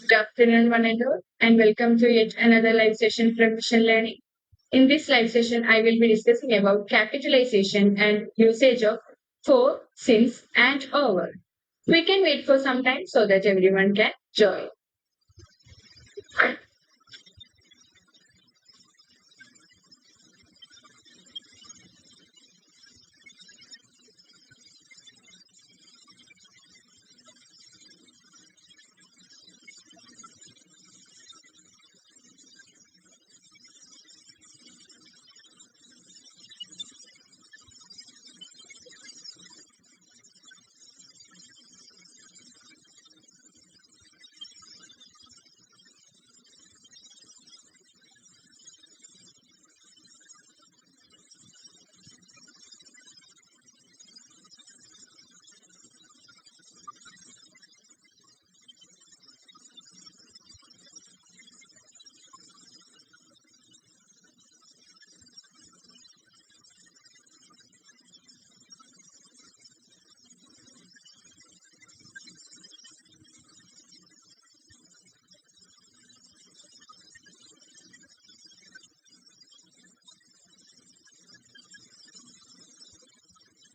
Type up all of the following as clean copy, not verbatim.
Good afternoon, one and all, and welcome to yet another live session from Mission Learning. In this live session, I will be discussing about capitalization and usage of for, since, and over. We can wait for some time so that everyone can join.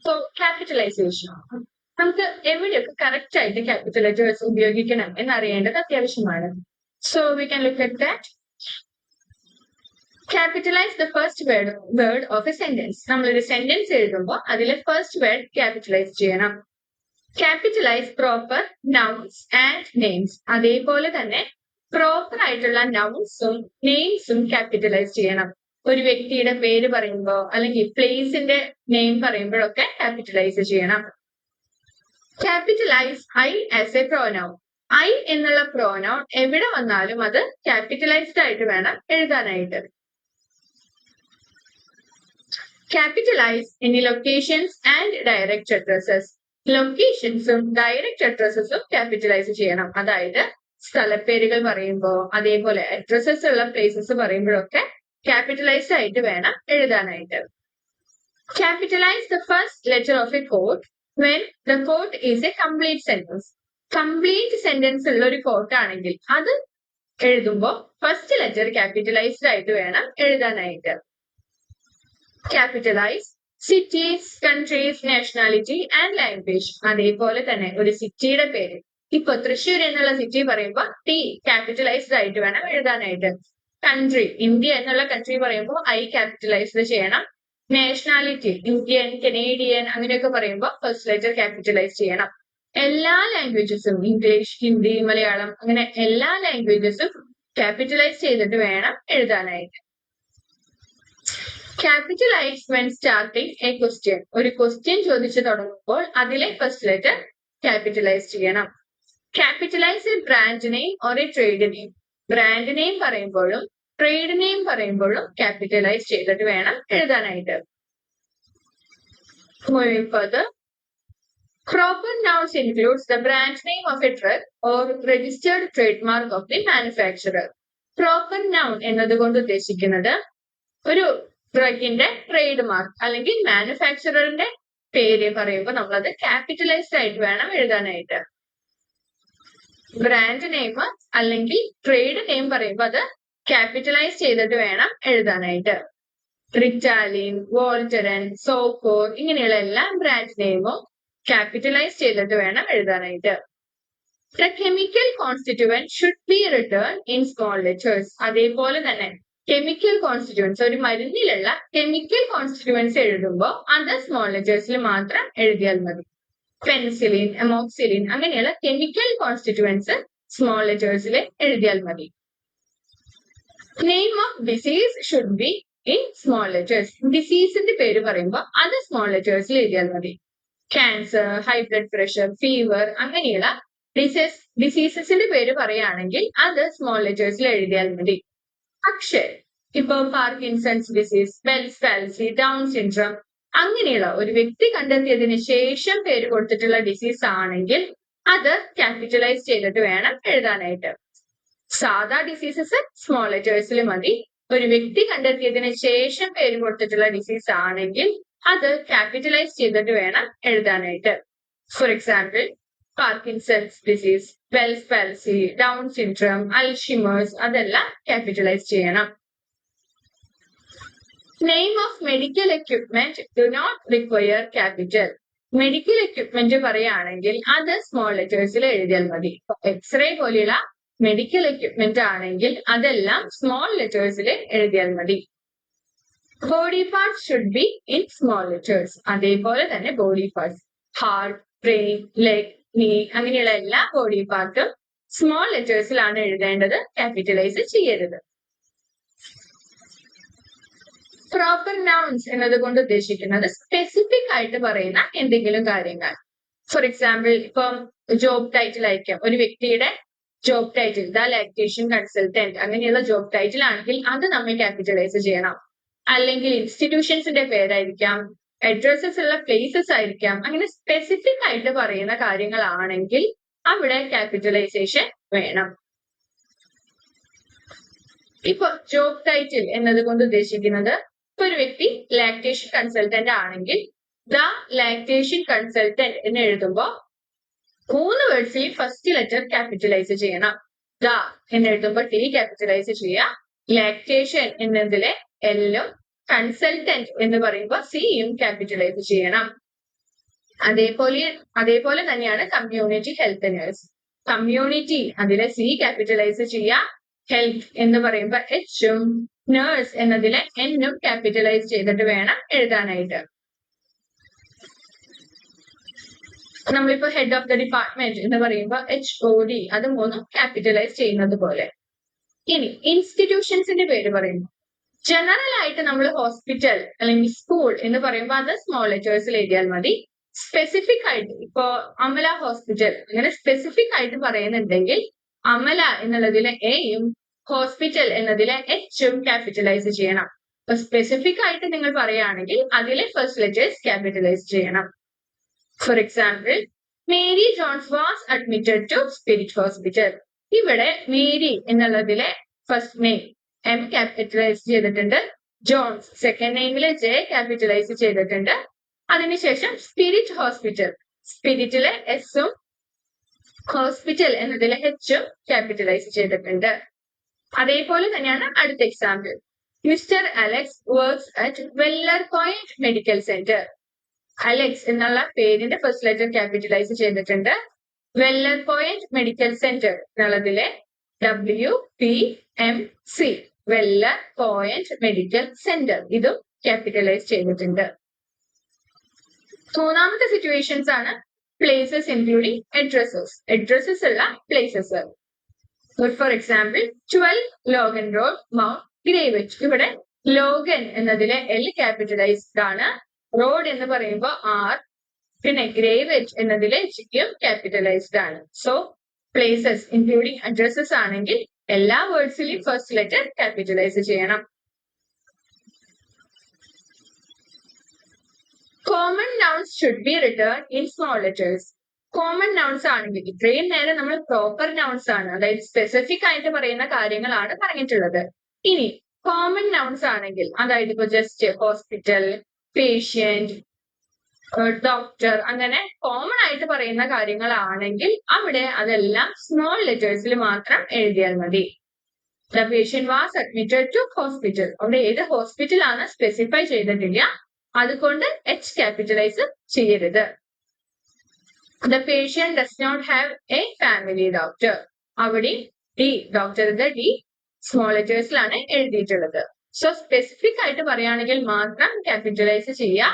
So, capitalization. നമുക്ക് എവിടെയൊക്കെ correct ആയിട്ട് capital letters ഉപയോഗിക്കണം എന്നറിയേണ്ടത് അത്യാവശ്യമാണ്. So we can look at that. Capitalize the first word of a sentence. നമ്മളൊരു sentence എഴുതുമ്പോൾ അതിലെ first word capitalise ചെയ്യണം. Capitalize proper nouns and names. അതേപോലെ തന്നെ പ്രോപ്പർ ആയിട്ടുള്ള നൗൺസും നെയിംസും ക്യാപിറ്റലൈസ് ചെയ്യണം. ഒരു വ്യക്തിയുടെ പേര് പറയുമ്പോൾ അല്ലെങ്കിൽ പ്ലേസിന്റെ നെയിം പറയുമ്പോഴൊക്കെ ക്യാപിറ്റലൈസ് ചെയ്യണം. Capitalize I as a pronoun. I എന്നുള്ള പ്രോനൗൺ എവിടെ വന്നാലും അത് ക്യാപിറ്റലൈസ്ഡ് ആയിട്ട് വേണം എഴുതാനായിട്ട്. Capitalize any locations and direct addresses. ലൊക്കേഷൻസും ഡയറക്റ്റ് അഡ്രസ്സസും ക്യാപിറ്റലൈസ് ചെയ്യണം. അതായത് സ്ഥലപ്പേരുകൾ പറയുമ്പോൾ അതേപോലെ അഡ്രസ്സസ് ഉള്ള പ്ലേസസ് പറയുമ്പോഴൊക്കെ ക്യാപിറ്റലൈസ്ഡ് ആയിട്ട് വേണം എഴുതാനായിട്ട്. Capitalize the first letter of a quote when the quote is a complete sentence. Complete sentence ഉള്ള ഒരു quote ആണെങ്കിൽ അത് എഴുതുമ്പോൾ ഫസ്റ്റ് ലെറ്റർ ക്യാപിറ്റലൈസ്ഡ് ആയിട്ട് വേണം എഴുതാനായിട്ട്. Capitalize cities, countries, nationality and language. അതേപോലെ തന്നെ ഒരു സിറ്റിയുടെ പേര് ഇപ്പൊ തൃശ്ശൂർ എന്നുള്ള സിറ്റി പറയുമ്പോൾ ടി ക്യാപിറ്റലൈസ്ഡ് ആയിട്ട് വേണം എഴുതാനായിട്ട്. കൺട്രി ഇന്ത്യ എന്നുള്ള കൺട്രി പറയുമ്പോൾ ഐ ക്യാപിറ്റലൈസ്ഡ് ചെയ്യണം. നാഷണാലിറ്റി ഇന്ത്യൻ, കനേഡിയൻ അങ്ങനെയൊക്കെ പറയുമ്പോൾ ഫസ്റ്റ് ലെറ്റർ ക്യാപിറ്റലൈസ് ചെയ്യണം. എല്ലാ ലാംഗ്വേജസും ഇംഗ്ലീഷ്, ഹിന്ദി, മലയാളം അങ്ങനെ എല്ലാ ലാംഗ്വേജസും ക്യാപിറ്റലൈസ് ചെയ്തിട്ട് വേണം എഴുതാനായിട്ട്. Capitalize when starting a question. ഒരു ക്വസ്റ്റ്യൻ ചോദിച്ചു തുടങ്ങുമ്പോൾ അതിലെ ഫസ്റ്റ് ലെറ്റർ ക്യാപിറ്റലൈസ് ചെയ്യണം. Capitalize a brand name or a trade name. Brand name പറയുമ്പോഴും ട്രേഡ് നെയിം പറയുമ്പോഴും ക്യാപിറ്റലൈസ് ചെയ്തിട്ട് വേണം എഴുതാനായിട്ട്. Moving further, proper nouns includes the brand name of a drug or registered trademark of the manufacturer. Proper noun എന്നതുകൊണ്ട് ഉദ്ദേശിക്കുന്നത് ഒരു ഡ്രഗിന്റെ trade mark അല്ലെങ്കിൽ മാനുഫാക്ചററിന്റെ പേര് പറയുമ്പോൾ നമ്മളത് ക്യാപിറ്റലൈസ്ഡ് ആയിട്ട് വേണം എഴുതാനായിട്ട്. ബ്രാൻഡ് നെയിം അല്ലെങ്കിൽ ട്രേഡ് നെയിം പറയുമ്പോൾ അത് ക്യാപിറ്റലൈസ് ചെയ്തിട്ട് വേണം എഴുതാനായിട്ട്. റിറ്റാലിൻ, വോൾട്ടറൻ, സോക്കോർ ഇങ്ങനെയുള്ള എല്ലാ ബ്രാൻഡ് നെയിമും ക്യാപിറ്റലൈസ് ചെയ്തിട്ട് വേണം എഴുതാനായിട്ട്. The chemical constituent should be written in small letters. അതേപോലെ തന്നെ കെമിക്കൽ കോൺസ്റ്റിറ്റ്യുവൻസ് ഒരു മരുന്നിലുള്ള കെമിക്കൽ കോൺസ്റ്റിറ്റ്യുവൻസ് എഴുതുമ്പോൾ അത് സ്മോൾ ലെറ്റേഴ്സിൽ മാത്രം എഴുതിയാൽ മതി. പെൻസിലിൻ, എമോക്സിലിൻ അങ്ങനെയുള്ള കെമിക്കൽ കോൺസ്റ്റിറ്റ്യുവൻസ് സ്മോൾ ലെറ്റേഴ്സിൽ എഴുതിയാൽ മതി. Name of disease should be in small letters. ഡിസീസിന്റെ പേര് പറയുമ്പോൾ അത് സ്മോൾ ലെറ്റേഴ്സിൽ എഴുതിയാൽ മതി. Cancer, high blood pressure, fever അങ്ങനെയുള്ള ഡിസീസസിന്റെ പേര് പറയുകയാണെങ്കിൽ അത് സ്മോൾ ലെറ്റേഴ്സിൽ എഴുതിയാൽ മതി. പക്ഷേ ഇപ്പൊ Parkinson's disease, bells പാൽസി, Down syndrome അങ്ങനെയുള്ള ഒരു വ്യക്തി കണ്ടെത്തിയതിന് ശേഷം പേര് കൊടുത്തിട്ടുള്ള ഡിസീസ് ആണെങ്കിൽ അത് ക്യാപിറ്റലൈസ് ചെയ്തിട്ട് വേണം എഴുതാനായിട്ട്. സാധാ ഡിസീസസ് സ്മോൾ ലെറ്റേഴ്സിൽ മതി. ഒരു വ്യക്തി കണ്ടെത്തിയതിന് ശേഷം പേര് കൊടുത്തിട്ടുള്ള ഡിസീസ് ആണെങ്കിൽ അത് ക്യാപിറ്റലൈസ് ചെയ്തിട്ട് വേണം എഴുതാനായിട്ട്. For example, Parkinson's disease, Bell's palsy, Down syndrome, Alzheimer's അതെല്ലാം ക്യാപിറ്റലൈസ് ചെയ്യണം. Name of medical equipment do not require capital. Medical equipment പറയുകയാണെങ്കിൽ അത് സ്മോൾ ലെറ്റേഴ്സിൽ എഴുതിയാൽ മതി. എക്സ്റേ പോലെയുള്ള മെഡിക്കൽ എക്യുപ്മെന്റ് ആണെങ്കിൽ അതെല്ലാം സ്മോൾ ലെറ്റേഴ്സിൽ എഴുതിയാൽ മതി. Body parts should be in small letters. അതേപോലെ തന്നെ body parts, heart, brain, leg, നീ അങ്ങനെയുള്ള എല്ലാ ബോഡി പാർട്ടും സ്മോൾ ലെറ്റേഴ്സിലാണ് എഴുതേണ്ടത്, ക്യാപിറ്റലൈസ് ചെയ്യരുത്. പ്രോപ്പർ നൗൺസ് എന്നതുകൊണ്ട് ഉദ്ദേശിക്കുന്നത് സ്പെസിഫിക് ആയിട്ട് പറയുന്ന എന്തെങ്കിലും കാര്യങ്ങൾ. ഫോർ എക്സാമ്പിൾ, ഇപ്പം ജോബ് ടൈറ്റിൽ ആയിരിക്കാം, ഒരു വ്യക്തിയുടെ job title the lactation consultant അങ്ങനെയുള്ള ജോബ് ടൈറ്റിൽ ആണെങ്കിൽ അത് നമ്മൾ ക്യാപിറ്റലൈസ് ചെയ്യണം. അല്ലെങ്കിൽ ഇൻസ്റ്റിറ്റ്യൂഷൻസിന്റെ പേരായിരിക്കാം, അഡ്രസ്സസ് ഉള്ള പ്ലേസസ് ആയിരിക്കാം. അങ്ങനെ സ്പെസിഫിക് ആയിട്ട് പറയുന്ന കാര്യങ്ങളാണെങ്കിൽ അവിടെ ക്യാപിറ്റലൈസേഷൻ വേണം. ഇപ്പൊ ജോബ് ടൈറ്റിൽ എന്നതുകൊണ്ട് ഉദ്ദേശിക്കുന്നത് ഇപ്പൊ ഒരു വ്യക്തി ലാക്ടേഷൻ കൺസൾട്ടന്റ് ആണെങ്കിൽ ദ ലാക്ടേഷൻ കൺസൾട്ടന്റ് എന്ന് എഴുതുമ്പോ 3 വേർഡ്സിൽ ഫസ്റ്റ് ലെറ്റർ ക്യാപിറ്റലൈസ് ചെയ്യണം. ദ എന്ന് എഴുതുമ്പോൾ ടി ക്യാപിറ്റലൈസ് ചെയ്യുക, ലാക്ടേഷൻ എന്നതിലെ എല്ലും കൺസൾട്ടന്റ് എന്ന് പറയുമ്പോൾ സിയും ക്യാപിറ്റലൈസ് ചെയ്യണം. അതേപോലെ തന്നെയാണ് കമ്മ്യൂണിറ്റി ഹെൽത്ത് നഴ്സ്. കമ്മ്യൂണിറ്റി അതിലെ സി ക്യാപിറ്റലൈസ് ചെയ്യുക, ഹെൽത്ത് എന്ന് പറയുമ്പോൾ എച്ചും നേഴ്സ് എന്നതിലെ എന്നും ക്യാപിറ്റലൈസ് ചെയ്തിട്ട് വേണം എഴുതാനായിട്ട്. നമ്മളിപ്പോ ഹെഡ് ഓഫ് ദ ഡിപ്പാർട്ട്മെന്റ് എന്ന് പറയുമ്പോൾ HOD അത് 3 ക്യാപിറ്റലൈസ് ചെയ്യുന്നത് പോലെ. ഇനി ഇൻസ്റ്റിറ്റ്യൂഷൻസിന്റെ പേര് പറയുമ്പോൾ ജനറൽ ആയിട്ട് നമ്മൾ ഹോസ്പിറ്റൽ അല്ലെങ്കിൽ സ്കൂൾ എന്ന് പറയുമ്പോൾ അത് സ്മോൾ ലെറ്റേഴ്സിൽ എഴുതിയാൽ മതി. സ്പെസിഫിക് ആയിട്ട് ഇപ്പോ അമല ഹോസ്പിറ്റൽ അങ്ങനെ സ്പെസിഫിക് ആയിട്ട് പറയുന്നുണ്ടെങ്കിൽ അമല എന്നുള്ളതിലെ എയും ഹോസ്പിറ്റൽ എന്നതിലെ എച്ചും ക്യാപിറ്റലൈസ് ചെയ്യണം. അപ്പൊ സ്പെസിഫിക് ആയിട്ട് നിങ്ങൾ പറയുകയാണെങ്കിൽ അതിലെ ഫസ്റ്റ് ലെറ്റേഴ്സ് ക്യാപിറ്റലൈസ് ചെയ്യണം. For example, Mary Jones was admitted to Spirit Hospital. ഇവിടെ മേരി എന്നുള്ളതിലെ ഫസ്റ്റ് നെയിം എം ക്യാപിറ്റലൈസ് ചെയ്തിട്ടുണ്ട്, ജോൺസ് സെക്കൻഡ് നെയിമിലെ ജെ ക്യാപിറ്റലൈസ് ചെയ്തിട്ടുണ്ട്. അതിനുശേഷം സ്പിരിറ്റ് ഹോസ്പിറ്റൽ, സ്പിരിറ്റിലെ എസും ഹോസ്പിറ്റൽ എന്നതിലെ എച്ചും ക്യാപിറ്റലൈസ് ചെയ്തിട്ടുണ്ട്. അതേപോലെ തന്നെയാണ് അടുത്ത example, mister Alex works at Weller Point Medical Centre. Alex എന്നുള്ള പേരിന്റെ ഫസ്റ്റ് ലെറ്റർ ക്യാപിറ്റലൈസ് ചെയ്തിട്ടുണ്ട്. വെല്ലർ പോയിന്റ് മെഡിക്കൽ സെന്റർ എന്നുള്ളതിലെ WPMC, Weller Point Medical Centre, ഇതും ക്യാപിറ്റലൈസ് ചെയ്തിട്ടുണ്ട്. മൂന്നാമത്തെ സിറ്റുവേഷൻസ് ആണ് പ്ലേസസ് ഇൻക്ലൂഡിംഗ് അഡ്രസ്സസ്, അഡ്രസ്സസ് ഉള്ള places. For example, 12 Logan Road, Mount Gravatt. ഇവിടെ ലോഗൻ എന്നതിലെ L ക്യാപിറ്റലൈസ്ഡ് ആണ്, റോഡ് എന്ന് പറയുമ്പോൾ R, പിന്നെ ഗ്രേവിച്ച് എന്നതിലെ Gയും ക്യാപിറ്റലൈസ്ഡ് ആണ്. സോ പ്ലേസസ് ഇൻക്ലൂഡിംഗ് അഡ്രസ്സസ് ആണെങ്കിൽ എല്ലാ വേർഡ്സിലും ഫസ്റ്റ് ലെറ്റർ ക്യാപിറ്റലൈസ് ചെയ്യണം. Common nouns should be written in small letters. Common nouns ആണെങ്കിൽ ഇത്രയും നേരം നമ്മൾ പ്രോപ്പർ നൗൺസ് ആണ്, അതായത് സ്പെസിഫിക് ആയിട്ട് പറയുന്ന കാര്യങ്ങളാണ് പറഞ്ഞിട്ടുള്ളത്. ഇനി കോമൺ നൗൺസ് ആണെങ്കിൽ, അതായത് ഇപ്പൊ ജസ്റ്റ് ഹോസ്പിറ്റൽ, പേഷ്യന്റ്, ഡോക്ടർ അങ്ങനെ കോമൺ ആയിട്ട് പറയുന്ന കാര്യങ്ങളാണെങ്കിൽ അവിടെ അതെല്ലാം സ്മോൾ ലെറ്റേഴ്സിൽ മാത്രം എഴുതിയാൽ മതി. The patient was admitted to hospital, അവിടെ ഏത് ഹോസ്പിറ്റൽ ആണ് സ്പെസിഫൈ ചെയ്തിട്ടില്ല, അതുകൊണ്ട് H ക്യാപിറ്റലൈസ് ചെയ്യരുത്. The patient does not have a family doctor. അവിടെ D, ഡോക്ടറിന്റെ D സ്മോൾ ലെറ്റേഴ്സിലാണ് എഴുതിയിട്ടുള്ളത്. സോ സ്പെസിഫിക് ആയിട്ട് പറയുകയാണെങ്കിൽ മാത്രം ക്യാപിറ്റലൈസ് ചെയ്യുക,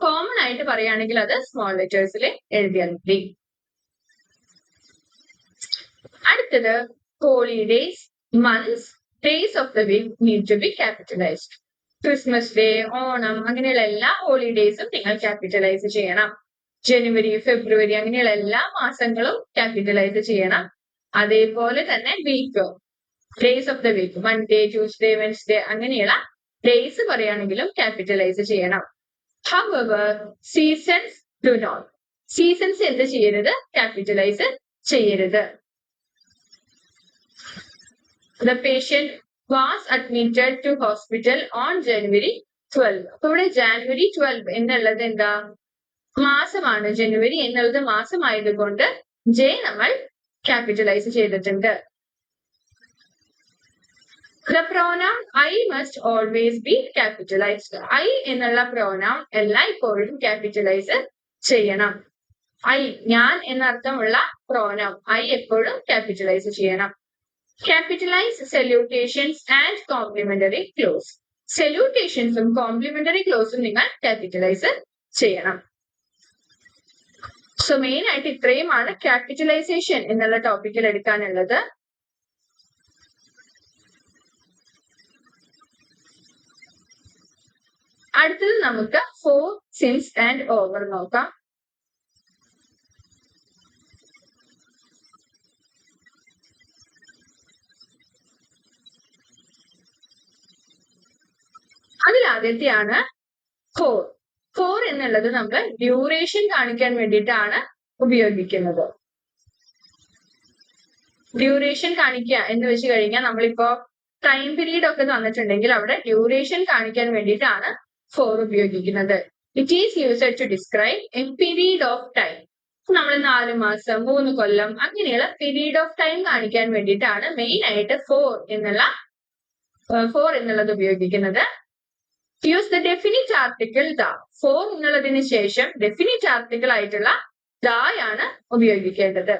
കോമൺ ആയിട്ട് പറയുകയാണെങ്കിൽ അത് സ്മോൾ ലെറ്റേഴ്സിൽ എഴുതിയാൽ മതി. അടുത്തത് holidays, months, days of the week need to be capitalised. Christmas Day, Onam അങ്ങനെയുള്ള എല്ലാ ഹോളിഡേയ്സും നിങ്ങൾ ക്യാപിറ്റലൈസ് ചെയ്യണം. ജനുവരി, ഫെബ്രുവരി അങ്ങനെയുള്ള എല്ലാ മാസങ്ങളും ക്യാപിറ്റലൈസ് ചെയ്യണം. അതേപോലെ തന്നെ week, days of the week, Monday, Tuesday, Wednesday അങ്ങനെയുള്ള ഡേയ്സ് പറയുകയാണെങ്കിലും ക്യാപിറ്റലൈസ് ചെയ്യണം. However, seasons do not. Seasons എന്ത് ചെയ്യരുത്, ക്യാപിറ്റലൈസ് ചെയ്യരുത്. The patient was admitted to hospital on January 12. അപ്പൊ ഇവിടെ January 12 എന്നുള്ളത് എന്താ, മാസമാണ്. ജനുവരി എന്നുള്ളത് മാസമായതുകൊണ്ട് ജെ നമ്മൾ ക്യാപിറ്റലൈസ് ചെയ്തിട്ടുണ്ട്. The pronoun I must always be capitalized. I എന്നുള്ള pronoun എല്ലായ്പ്പോഴും ക്യാപിറ്റലൈസ് ചെയ്യണം. I ഞാൻ എന്നർത്ഥമുള്ള pronoun I എപ്പോഴും ക്യാപിറ്റലൈസ് ചെയ്യണം. Capitalize salutations and complimentary clause. Salutationസും കോംപ്ലിമെന്ററി ക്ലോസും നിങ്ങൾ ക്യാപിറ്റലൈസ് ചെയ്യണം. സോ മെയിൻ ആയിട്ട് ഇത്രയുമാണ് ക്യാപിറ്റലൈസേഷൻ എന്നുള്ള ടോപ്പിക്കിൽ എടുക്കാനുള്ളത്. അടുത്തത് നമുക്ക് ഫോർ, സിൻസ് ആൻഡ് ഓവർ നോക്കാം. അതിൽ ആദ്യത്തെയാണ് ഫോർ. ഫോർ എന്നുള്ളത് നമ്മൾ ഡ്യൂറേഷൻ കാണിക്കാൻ വേണ്ടിയിട്ടാണ് ഉപയോഗിക്കുന്നത്. ഡ്യൂറേഷൻ കാണിക്കുക എന്ന് വെച്ച് കഴിഞ്ഞാൽ നമ്മളിപ്പോ ടൈം പീരീഡ് ഒക്കെ തന്നിട്ടുണ്ടെങ്കിൽ അവിടെ ഡ്യൂറേഷൻ കാണിക്കാൻ വേണ്ടിയിട്ടാണ് ഫോർ ഉപയോഗിക്കുന്നത്. It is used to describe a period of time. നമ്മൾ 4 മാസം 3 കൊല്ലം അങ്ങനെയുള്ള പീരീഡ് ഓഫ് ടൈം കാണിക്കാൻ വേണ്ടിയിട്ടാണ് മെയിൻ ആയിട്ട് ഫോർ എന്നുള്ളത് ഉപയോഗിക്കുന്നത്. Use the definite article the. For എന്നുള്ളതിന് ശേഷം ഡെഫിനിറ്റ് ആർട്ടിക്കിൾ ആയിട്ടുള്ള ദായാണ് ഉപയോഗിക്കേണ്ടത്.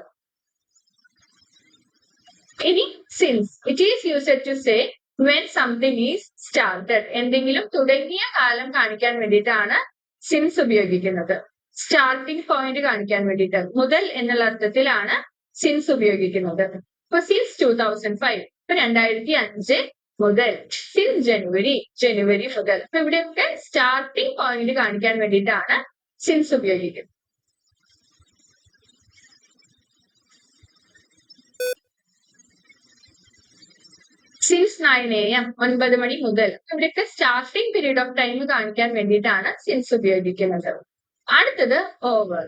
ഇനി since. It is used to say when something is started. എന്തെങ്കിലും തുടങ്ങിയ കാലം കാണിക്കാൻ വേണ്ടിയിട്ടാണ് സിൻസ് ഉപയോഗിക്കുന്നത്. സ്റ്റാർട്ടിംഗ് പോയിന്റ് കാണിക്കാൻ വേണ്ടിയിട്ട് മുതൽ എന്നുള്ള അർത്ഥത്തിലാണ് സിൻസ് ഉപയോഗിക്കുന്നത്. ഇപ്പൊ സിൻസ് 2005, ഇപ്പൊ 2005 മുതൽ. സിൻസ് ജനുവരി മുതൽ. അപ്പൊ ഇവിടെയൊക്കെ സ്റ്റാർട്ടിംഗ് പോയിന്റ് കാണിക്കാൻ വേണ്ടിയിട്ടാണ് സിൻസ് ഉപയോഗിക്കുന്നത്. സിൻസ് 9 AM 9 മണി മുതൽ. ഇവിടെയൊക്കെ സ്റ്റാർട്ടിംഗ് പീരീഡ് ഓഫ് ടൈം കാണിക്കാൻ വേണ്ടിയിട്ടാണ് സിൻസ് ഉപയോഗിക്കുന്നത്. അടുത്തത് over.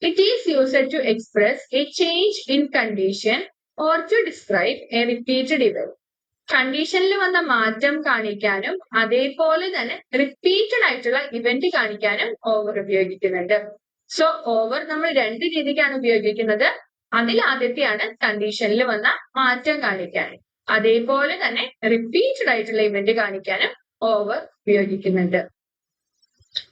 It is used to express a change in condition or to describe a repeated event. കണ്ടീഷനിൽ വന്ന മാറ്റം കാണിക്കാനും അതേപോലെ തന്നെ റിപ്പീറ്റഡ് ആയിട്ടുള്ള ഇവന്റ് കാണിക്കാനും ഓവർ ഉപയോഗിക്കുന്നുണ്ട്. സോ ഓവർ നമ്മൾ 2 രീതിക്കാണ് ഉപയോഗിക്കുന്നത്. അതിൽ ആദ്യത്തെയാണ് കണ്ടീഷനിൽ വന്ന മാറ്റം കാണിക്കാൻ. അതേപോലെ തന്നെ റിപ്പീറ്റഡ് ആയിട്ടുള്ള ഇവന്റ് കാണിക്കാനും ഓവർ ഉപയോഗിക്കുന്നുണ്ട്.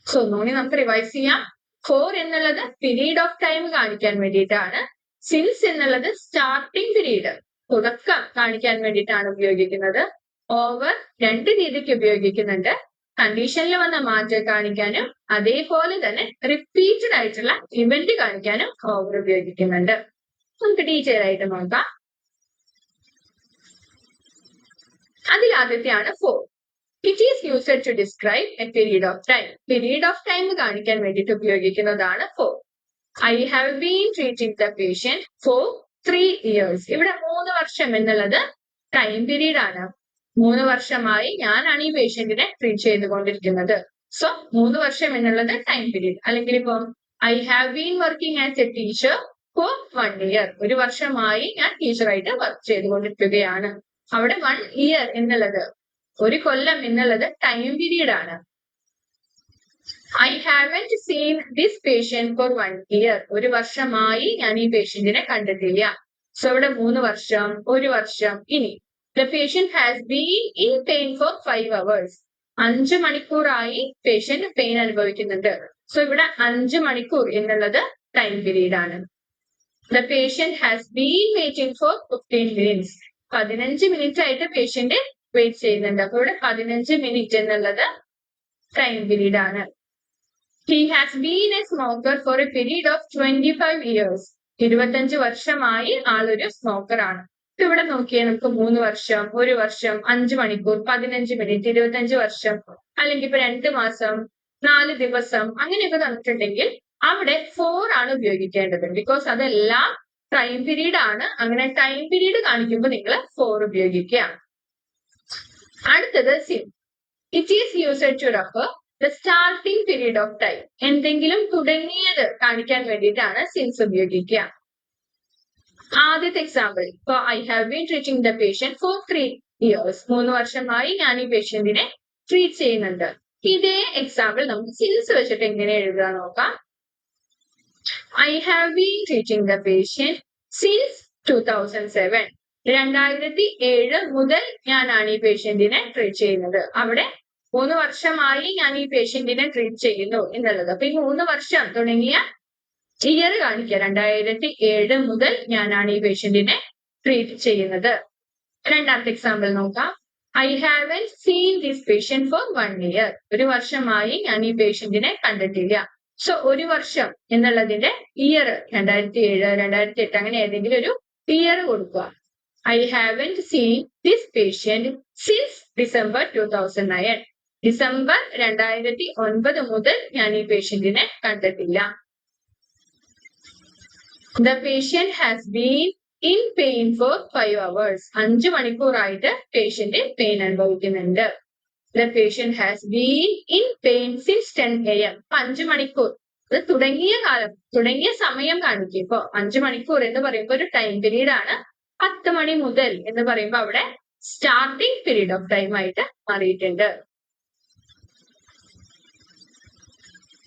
സോ ഒന്നുകൂടി നമുക്ക് റിവൈസ് ചെയ്യാം. ഫോർ എന്നുള്ളത് പീരീഡ് ഓഫ് ടൈം കാണിക്കാൻ വേണ്ടിയിട്ടാണ്. സിൻസ് എന്നുള്ളത് സ്റ്റാർട്ടിംഗ് പീരീഡ്, തുടക്കം കാണിക്കാൻ വേണ്ടിയിട്ടാണ് ഉപയോഗിക്കുന്നത്. ഓവർ 2 രീതിക്ക് ഉപയോഗിക്കുന്നുണ്ട്. കണ്ടീഷനിൽ വന്ന മാറ്റം കാണിക്കാനും അതേപോലെ തന്നെ റിപ്പീറ്റഡ് ആയിട്ടുള്ള ഇവന്റ് കാണിക്കാനും ഓവർ ഉപയോഗിക്കുന്നുണ്ട്. നമുക്ക് ഡീറ്റെയിൽ ആയിട്ട് നോക്കാം. അതിൽ ആദ്യത്തെയാണ് for. It is used to describe a period of time. Period of time കാണിക്കാൻ വേണ്ടിയിട്ട് ഉപയോഗിക്കുന്നതാണ് for. I have been treating the patient for 3 years. ഇവിടെ 3 വർഷം എന്നുള്ളത് ടൈം പീരീഡ് ആണ്. 3 വർഷമായി ഞാനാണ് ഈ പേഷ്യന്റിനെ ട്രീറ്റ് ചെയ്തുകൊണ്ടിരിക്കുന്നത്. സോ 3 വർഷം എന്നുള്ളത് ടൈം പീരീഡ്. അല്ലെങ്കിൽ ഇപ്പം I have been working as A teacher four 1 year. 1 വർഷമായി ഞാൻ ടീച്ചറായിട്ട് വർക്ക് ചെയ്തുകൊണ്ടിരിക്കുകയാണ്. അവിടെ 1 year എന്നുള്ളത്, 1 കൊല്ലം എന്നുള്ളത് ടൈം പീരീഡ് ആണ്. I haven't seen this patient for 1 year. 1 വർഷമായി ഞാൻ ഈ പേഷ്യന്റിനെ കണ്ടിട്ടില്ല. സോ ഇവിടെ 3 വർഷം, 1 വർഷം. ഇനി the patient has been in pain four 5 hours. 5 മണിക്കൂറായി പേഷ്യന്റ് പെയിൻ അനുഭവിക്കുന്നുണ്ട്. സോ ഇവിടെ 5 മണിക്കൂർ എന്നുള്ളത് ടൈം പീരീഡ് ആണ്. The patient has been waiting for 15 minutes. 15 minute ആയിട്ട് പേഷ്യന്റ് വെയിറ്റ് ചെയ്യുന്നുണ്ട്. അപ്പൊ ഇവിടെ 15 മിനിറ്റ് എന്നുള്ളത് ടൈം പീരീഡ് ആണ്. He has been a smoker for a period of 25 years. 25 വർഷമായി ആളൊരു സ്മോക്കർ ആണ്. ഇവിടെ നോക്കിയാൽ നമുക്ക് 3 വർഷം, 1 വർഷം, 5 മണിക്കൂർ, 15 മിനിറ്റ്, 25 വർഷം, അല്ലെങ്കിൽ ഇപ്പൊ 2 മാസം, 4 ദിവസം അങ്ങനെയൊക്കെ തന്നിട്ടുണ്ടെങ്കിൽ അവിടെ 4 ആണ് ഉപയോഗിക്കേണ്ടത്. ബിക്കോസ് അതെല്ലാം ടൈം പീരീഡ് ആണ്. അങ്ങനെ ടൈം പീരീഡ് കാണിക്കുമ്പോൾ നിങ്ങൾ 4 ഉപയോഗിക്കുക. അടുത്തത് since. It is used to refer the starting period of time. എന്തെങ്കിലും തുടങ്ങിയത് കാണിക്കാൻ വേണ്ടിയിട്ടാണ് സിൻസ് ഉപയോഗിക്കുക. ആദ്യത്തെ എക്സാമ്പിൾ, ഇപ്പൊ I have been treating the patient for 3 years. 3 വർഷമായി ഞാൻ ഈ പേഷ്യന്റിനെ ട്രീറ്റ് ചെയ്യുന്നുണ്ട്. ഇതേ എക്സാമ്പിൾ നമുക്ക് സിൻസ് വെച്ചിട്ട് എങ്ങനെ എഴുതാൻ നോക്കാം. I have been treating the patient since 2007. 2007 മുതൽ ഞാനാണ് ഈ പേഷ്യന്റിനെ ട്രീറ്റ് ചെയ്യുന്നത്. അവിടെ 3 വർഷമായി ഞാൻ ഈ പേഷ്യന്റിനെ ട്രീറ്റ് ചെയ്യുന്നു എന്നുള്ളത്. അപ്പൊ ഈ 3 വർഷം തുടങ്ങിയ ഇയർ കാണിക്കുക. 2007 മുതൽ ഞാനാണ് ഈ പേഷ്യന്റിനെ ട്രീറ്റ് ചെയ്യുന്നത്. രണ്ടാമത്തെ എക്സാമ്പിൾ നോക്കാം. I haven't seen this patient for 1 year. 1 വർഷമായി ഞാൻ ഈ പേഷ്യന്റിനെ കണ്ടിട്ടില്ല. സോ 1 വർഷം എന്നുള്ളതിന്റെ ഇയർ 2007, 2008 അങ്ങനെ ഏതെങ്കിലും ഒരു ഇയർ കൊടുക്കുക. I haven't seen this patient since December 2009. December 2009 മുതൽ ഞാൻ ഈ പേഷ്യന്റിനെ കണ്ടിട്ടില്ല. The patient has been in pain for 5 hours. 5 മണിക്കൂറായിട്ട് patient pain അനുഭവിക്കുന്നുണ്ട്. The patient has been in pain since 10 AM. 5 മണിക്കൂർ ഇത് തുടങ്ങിയ സമയം കാണിക്കും. ഇപ്പൊ 5 മണിക്കൂർ എന്ന് പറയുമ്പോൾ ഒരു ടൈം പീരീഡ് ആണ്. 10 മണി മുതൽ എന്ന് പറയുമ്പോൾ അവിടെ സ്റ്റാർട്ടിംഗ് പീരീഡ് ഓഫ് ടൈം ആയിട്ട് മാറിയിട്ടുണ്ട്.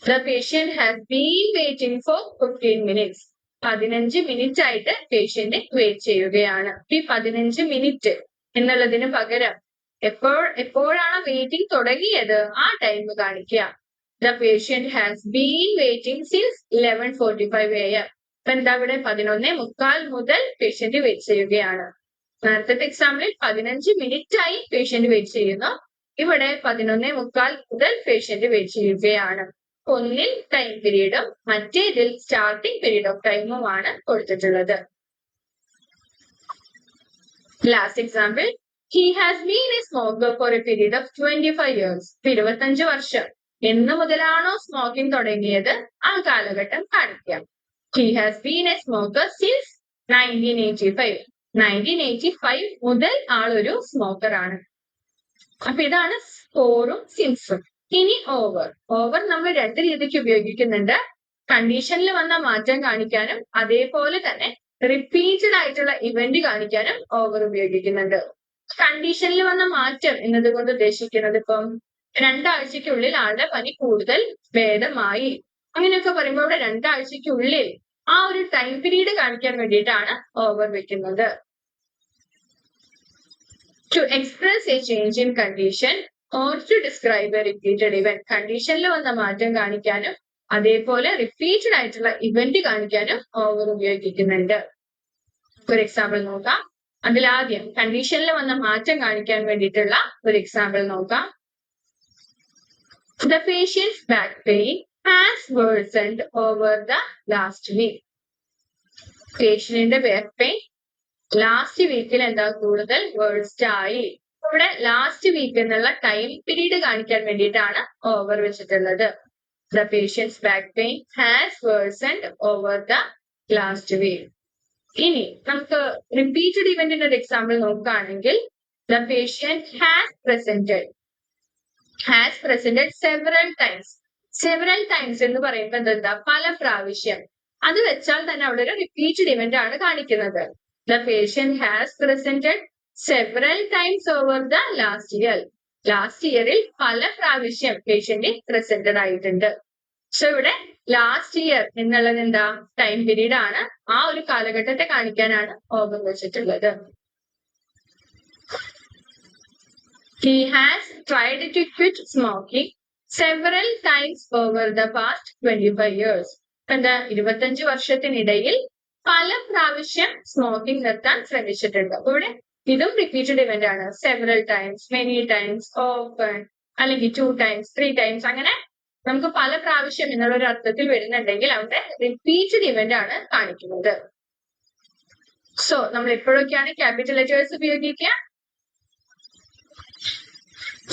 The patient has been waiting for 15 minutes. 15 minute ആയിട്ട് പേഷ്യന്റ് വെയിറ്റ് ചെയ്യുകയാണ്. ഈ 15 മിനിറ്റ് എന്നുള്ളതിന് പകരം എപ്പോഴാണ് വെയിറ്റിംഗ് തുടങ്ങിയത് ആ ടൈം കാണിക്കുക. The patient has been waiting since 11:45 AM. അപ്പൊ എന്താ ഇവിടെ 11:45 മുതൽ പേഷ്യന്റ് വെയിറ്റ് ചെയ്യുകയാണ്. നേരത്തെ എക്സാമ്പിളിൽ 15 മിനിറ്റ് ആയി പേഷ്യന്റ് വെയിറ്റ് ചെയ്യുന്നു. ഇവിടെ 11:45 മുതൽ പേഷ്യന്റ് വെയിറ്റ് ചെയ്യുകയാണ്. ഒന്നിൽ ടൈം പീരീഡും മറ്റേതിൽ സ്റ്റാർട്ടിംഗ് പീരീഡ് ഓഫ് ടൈമുമാണ് കൊടുത്തിട്ടുള്ളത്. Last example. He has been a smoker for a period of 25 years. 25 വർഷം എന്ന് മുതലാണോ സ്മോക്കിംഗ് തുടങ്ങിയത് ആ കാലഘട്ടം കാണിക്കാം. He has been a smoker since 1985. 1985 മുതൽ ആളൊരു സ്മോക്കർ ആണ്. അപ്പൊ ഇതാണ് ഫോറും സിൻസും. ഇനി ഓവർ നമ്മൾ 2 രീതിക്ക് ഉപയോഗിക്കുന്നുണ്ട്. കണ്ടീഷനിൽ വന്ന മാറ്റം കാണിക്കാനും അതേപോലെ തന്നെ റിപ്പീറ്റഡ് ആയിട്ടുള്ള ഇവന്റ് കാണിക്കാനും ഓവർ ഉപയോഗിക്കുന്നുണ്ട്. കണ്ടീഷനിൽ വന്ന മാറ്റം എന്നതുകൊണ്ട് ഉദ്ദേശിക്കുന്നത് ഇപ്പം 2 ആഴ്ചയ്ക്കുള്ളിൽ ആളുടെ പനി കൂടുതൽ ഭേദമായി അങ്ങനെയൊക്കെ പറയുമ്പോൾ ഇവിടെ 2 ആഴ്ചയ്ക്കുള്ളിൽ ആ ഒരു ടൈം പീരീഡ് കാണിക്കാൻ വേണ്ടിയിട്ടാണ് ഓവർ വെക്കുന്നത്. To express a change in condition or to describe a repeated event. കണ്ടീഷനിൽ വന്ന മാറ്റം കാണിക്കാനും അതേപോലെ റിപ്പീറ്റഡ് ആയിട്ടുള്ള ഇവന്റ് കാണിക്കാനും ഓവർ ഉപയോഗിക്കുന്നുണ്ട്. ഒരു എക്സാമ്പിൾ നോക്കാം. അതിലാദ്യം കണ്ടീഷനിൽ വന്ന മാറ്റം കാണിക്കാൻ വേണ്ടിയിട്ടുള്ള ഒരു എക്സാമ്പിൾ നോക്കാം. The patient's back pain has worsened over the last week. പേഷ്യന്റിന്റെ ബാക്ക് പെയിൻ ലാസ്റ്റ് വീക്കിൽ എന്താ കൂടുതൽ വേഴ്സ്റ്റ് ആയി. ഇവിടെ ലാസ്റ്റ് വീക്ക് എന്നുള്ള ടൈം പീരീഡ് കാണിക്കാൻ വേണ്ടിയിട്ടാണ് ഓവർ വെച്ചിട്ടുള്ളത്. The patient's back pain has worsened over the last week. ഇനി നമുക്ക് റിപ്പീറ്റഡ് ഇവന്റിന്റെ ഒരു എക്സാമ്പിൾ നോക്കുകയാണെങ്കിൽ the patient has presented several times. Several times എന്ന് പറയുമ്പോൾ എന്താ പല പ്രാവശ്യം. അത് വെച്ചാൽ തന്നെ അവിടെ ഒരു റിപ്പീറ്റഡ് ഇവന്റ് ആണ് കാണിക്കുന്നത്. The patient has presented several times over the last year. Last ഇയറിൽ പല പ്രാവശ്യം പേഷ്യന്റ് പ്രസന്റഡ് ആയിട്ടുണ്ട്. സോ ഇവിടെ ലാസ്റ്റ് ഇയർ എന്നുള്ളത് എന്താ ടൈം പീരീഡ് ആണ്. ആ ഒരു കാലഘട്ടത്തെ കാണിക്കാനാണ് ഓവർ വെച്ചിട്ടുള്ളത്. He has tried to quit smoking several times over the past 25 years. എന്താ 25 വർഷത്തിനിടയിൽ പല പ്രാവശ്യം സ്മോക്കിംഗ് നിർത്താൻ ശ്രമിച്ചിട്ടുണ്ട്. അപ്പൊ ഇവിടെ ഇതും റിപ്പീറ്റഡ് ഇവന്റ് ആണ്. Several times, many times, often അല്ലെങ്കിൽ 2 times, 3 times അങ്ങനെ നമുക്ക് പല പ്രാവശ്യം എന്നുള്ള ഒരു അർത്ഥത്തിൽ വരുന്നുണ്ടെങ്കിൽ അവിടെ റിപ്പീറ്റഡ് ഇവന്റ് ആണ് കാണിക്കുന്നത്. സോ നമ്മൾ എപ്പോഴൊക്കെയാണ് ക്യാപിറ്റൽ ലെറ്റേഴ്സ് ഉപയോഗിക്കുക?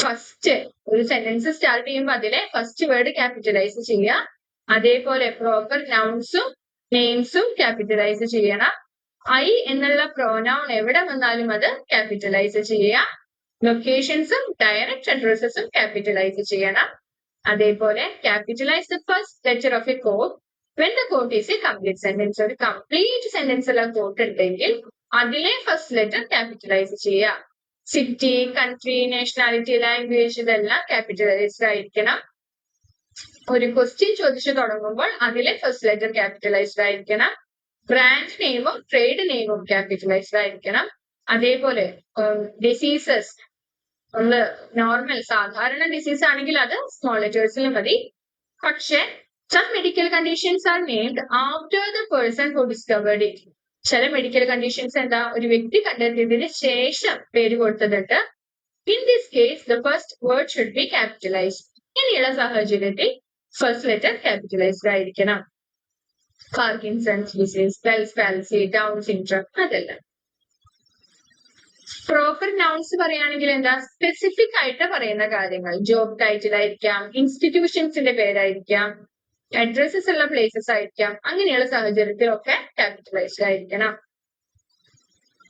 ഫസ്റ്റ് ഒരു സെന്റൻസ് സ്റ്റാർട്ട് ചെയ്യുമ്പോൾ അതിലെ ഫസ്റ്റ് വേർഡ് ക്യാപിറ്റലൈസ് ചെയ്യുക. അതേപോലെ പ്രോപ്പർ നൗൺസും നെയിംസും ക്യാപിറ്റലൈസ് ചെയ്യണം. ഐ എന്നുള്ള പ്രോനൗൺ എവിടെ വന്നാലും അത് ക്യാപിറ്റലൈസ് ചെയ്യുക. ലൊക്കേഷൻസും ഡയറക്റ്റ് അഡ്രസ്സസും ക്യാപിറ്റലൈസ് ചെയ്യണം. അതേപോലെ capitalise the first letter of A code when the code is A complete sentence. ഒരു കംപ്ലീറ്റ് സെന്റൻസ് ഉള്ള കോഡ് ഉണ്ടെങ്കിൽ അതിലെ ഫസ്റ്റ് ലെറ്റർ ക്യാപിറ്റലൈസ് ചെയ്യുക. സിറ്റി, കൺട്രി, നാഷണാലിറ്റി, ലാംഗ്വേജ് ഇതെല്ലാം ക്യാപിറ്റലൈസ്ഡ് ആയിരിക്കണം. ഒരു ക്വസ്റ്റ്യൻ ചോദിച്ചു തുടങ്ങുമ്പോൾ അതിലെ ഫസ്റ്റ് ലെറ്റർ ക്യാപിറ്റലൈസ്ഡ് ആയിരിക്കണം. ബ്രാൻഡ് നെയിമും ട്രേഡ് നെയിമും ക്യാപിറ്റലൈസ്ഡ് ആയിരിക്കണം. അതേപോലെ ഡിസീസസ് നമ്മള് നോർമൽ സാധാരണ ഡിസീസ് ആണെങ്കിൽ അത് സ്മോൾ ലെറ്റേഴ്സിൽ മതി. പക്ഷെ some medical conditions are named after the person who discovered it. ചില മെഡിക്കൽ കണ്ടീഷൻസ് എന്താ ഒരു വ്യക്തി കണ്ടെത്തിയതിന് ശേഷം പേര് കൊടുത്തതുണ്ട്. In this case, the first word should be capitalized. ഇങ്ങനെയുള്ള സാഹചര്യത്തിൽ ഫസ്റ്റ് ലെറ്റർ ക്യാപിറ്റലൈസ്ഡ് ആയിരിക്കണം. Parkinson's disease, bells പാൽസി, Down syndrome അതെല്ലാം. പ്രോപ്പർ നൗൺസ് പറയുകയാണെങ്കിൽ എന്താ സ്പെസിഫിക് ആയിട്ട് പറയുന്ന കാര്യങ്ങൾ, ജോബ് ടൈറ്റിൽ ആയിരിക്കാം, ഇൻസ്റ്റിറ്റ്യൂഷൻസിന്റെ പേരായിരിക്കാം, അഡ്രസ്സസ് ഉള്ള പ്ലേസസ് ആയിരിക്കാം. അങ്ങനെയുള്ള സാഹചര്യത്തിലൊക്കെ ക്യാപിറ്റലൈസ്ഡ് ആയിരിക്കണം.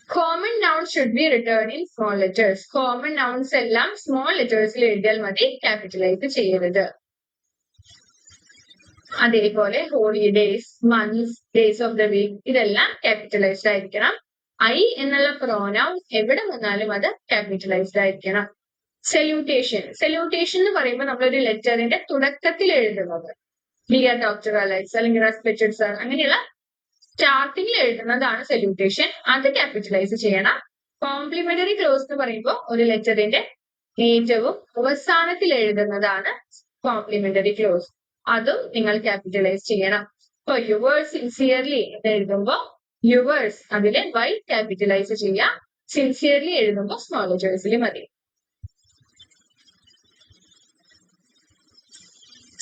Common noun should be written in small letters. Common nouns എല്ലാം സ്മോൾ ലെറ്റേഴ്സിൽ എഴുതിയാൽ മതി, ക്യാപിറ്റലൈസ് ചെയ്യരുത്. അതേപോലെ holidays, months, days of the week ഇതെല്ലാം ക്യാപിറ്റലൈസ്ഡ് ആയിരിക്കണം. ഐ എന്നുള്ള പ്രോനൗൺ എവിടെ വന്നാലും അത് ക്യാപിറ്റലൈസ്ഡ് ആയിരിക്കണം. സെല്യൂട്ടേഷൻ എന്ന് പറയുമ്പോൾ നമ്മളൊരു ലെറ്ററിന്റെ തുടക്കത്തിൽ എഴുതുന്നത് ഡിയർ ഡോക്ടർ അലക്സ് അല്ലെങ്കിൽ റെസ്പെക്റ്റഡ് സർ അങ്ങനെയുള്ള സ്റ്റാർട്ടിങ്ങിൽ എഴുതുന്നതാണ് സെല്യൂട്ടേഷൻ. അത് ക്യാപിറ്റലൈസ് ചെയ്യണം. കോംപ്ലിമെന്ററി ക്ലോസ് എന്ന് പറയുമ്പോൾ ഒരു ലെറ്ററിന്റെ ഏറ്റവും അവസാനത്തിൽ എഴുതുന്നതാണ് കോംപ്ലിമെന്ററി ക്ലോസ്. അതും നിങ്ങൾ ക്യാപിറ്റലൈസ് ചെയ്യണം. ഇപ്പൊ യുവേഴ്സ് സിൻസിയർലി എന്ന് എഴുതുമ്പോൾ യുവേഴ്സ് അതിലെ വൈ ക്യാപിറ്റലൈസ് ചെയ്യാം. സിൻസിയർലി എഴുതുമ്പോൾ സ്മോൾ ലെറ്റേഴ്സിൽ മതി.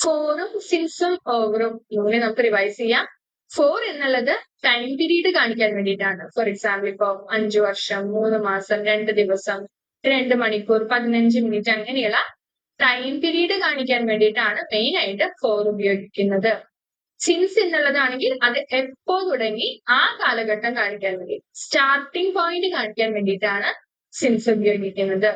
ഫോറും സിൻസും ഓവറും ഇങ്ങനെ നമുക്ക് റിവൈസ് ചെയ്യാം. ഫോർ എന്നുള്ളത് ടൈം പീരീഡ് കാണിക്കാൻ വേണ്ടിയിട്ടാണ്. ഫോർ എക്സാമ്പിൾ ഇപ്പൊ 5 വർഷം, 3 മാസം, 2 ദിവസം, 2 മണിക്കൂർ, 15 മിനിറ്റ് അങ്ങനെയുള്ള ടൈം പീരീഡ് കാണിക്കാൻ വേണ്ടിയിട്ടാണ് മെയിൻ ആയിട്ട് ഫോർ ഉപയോഗിക്കുന്നത്. സിൻസ് എന്നുള്ളതാണെങ്കിൽ അത് എപ്പോ തുടങ്ങി ആ കാലഘട്ടം കാണിക്കാൻ വേണ്ടി സ്റ്റാർട്ടിംഗ് പോയിന്റ് കാണിക്കാൻ വേണ്ടിയിട്ടാണ് സിൻസ് ഉപയോഗിക്കുന്നത്.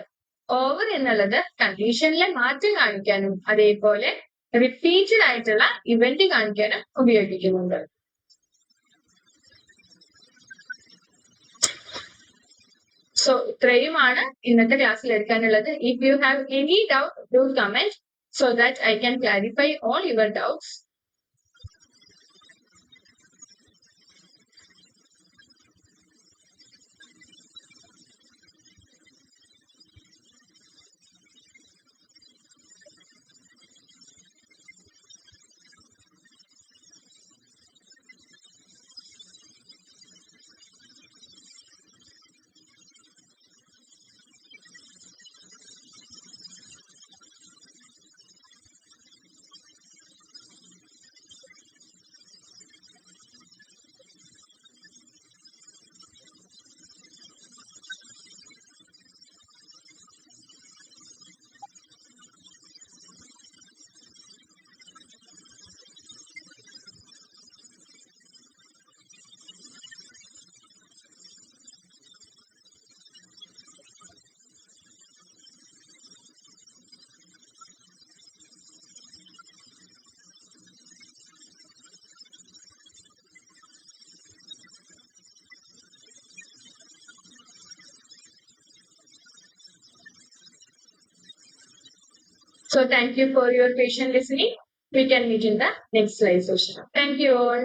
ഓവർ എന്നുള്ളത് കണ്ടീഷനിലെ മാറ്റം കാണിക്കാനും അതേപോലെ റിപ്പീറ്റഡ് ആയിട്ടുള്ള ഇവന്റ് കാണിക്കാനും ഉപയോഗിക്കുന്നുണ്ട്. സോ ഇത്രയുമാണ് ഇന്നത്തെ ക്ലാസ്സിൽ എടുക്കാനുള്ളത്. If you have any doubt do comment so that I can clarify all your doubts. So thank you for your patient listening. We can meet in the next slide session. Thank you all.